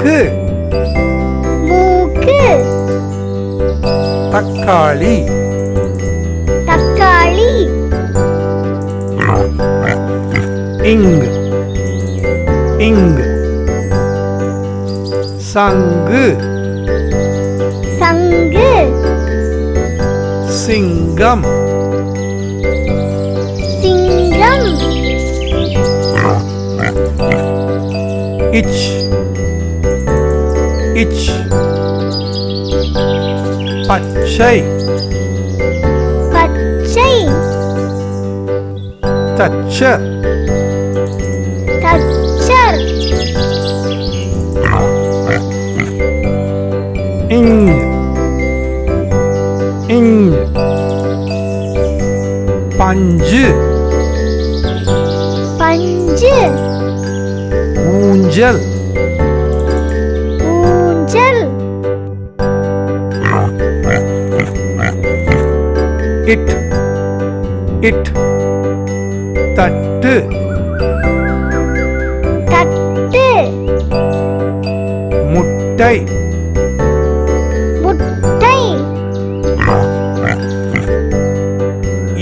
மூக்கு மூக்கு தக்காளி தக்காளி இங்கு இங்கு சங்கு சங்கு சிங்கம் சிங்கம் இச் இச் பச்சை பச்சை தச்சர் தச்சர் இங்கு இங்கு பஞ்சு பஞ்சு ஊஞ்சல் ஊஞ்சல் இட் இட் தட்டு தட்டு முட்டை முட்டை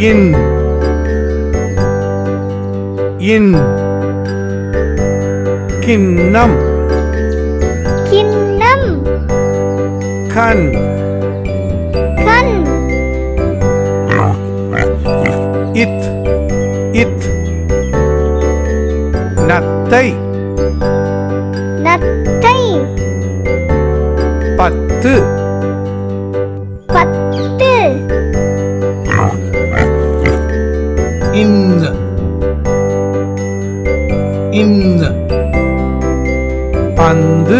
இன் இன் கிண்ணம் கிண்ணம் கண் கண் இத் இத் நத்தை நத்தை பத்து பத்து இந்த இந்த பந்து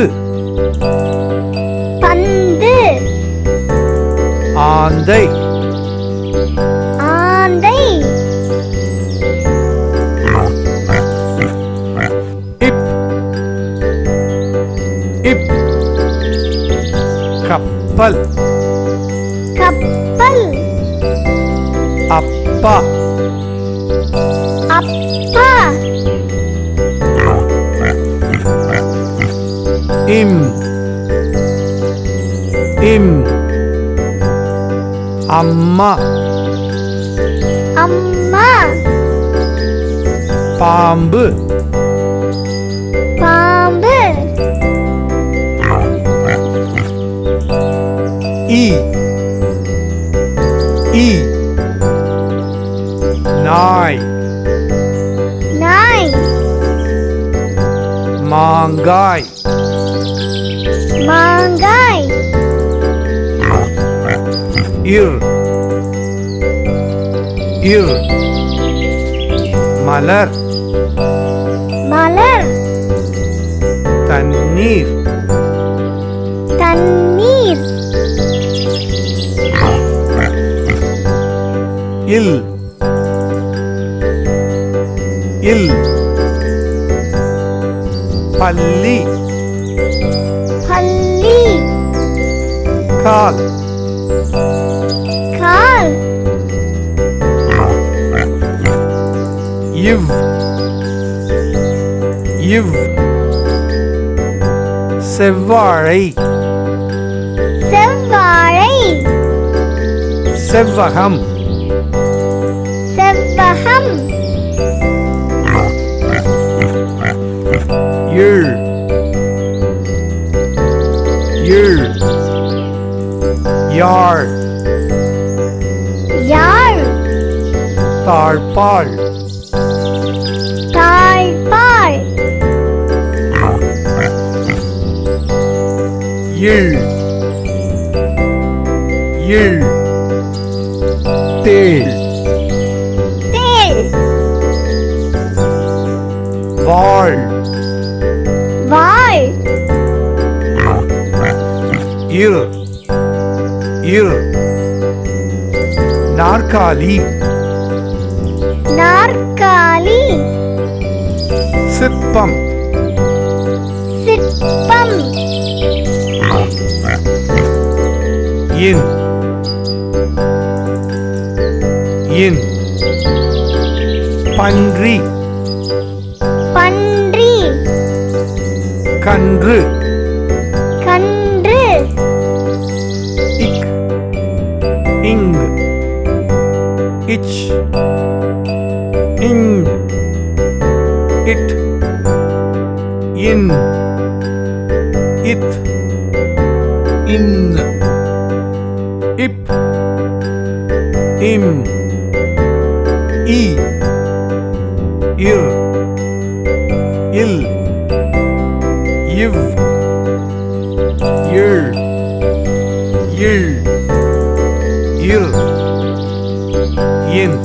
பந்து ஆந்தை ஆந்தை இப் இப் கப்பல் கப்பல் அப்பா அப்பா இம் இம் அம்மா அம்மா பாம்பு பாம்பு ஈ ஈ நாய் நாய் மாங்காய் மாங்காய் இர் இர் மலர் மலர் தண்ணீர் தண்ணீர் இல் இல் பல்லி பல்லி கால் கால் இவ் இவ் செவ்வாழை செவ்வாழை செவ்வகம் செவ்வகம் இழ் இழ் யாழ் யாழ் தாழ்பாள் தாழ்பாள் இழ் இழ் தேள் தேள் வாழ் வாள் இர் இர் நாற்காலி நாற்காலி சிற்பம் சிற்பம் இன் இன் பன்றி பன்றி கன்று இத் in, இப் இம் இ இர் இல் இவ் இழ் இழ் இர் இன்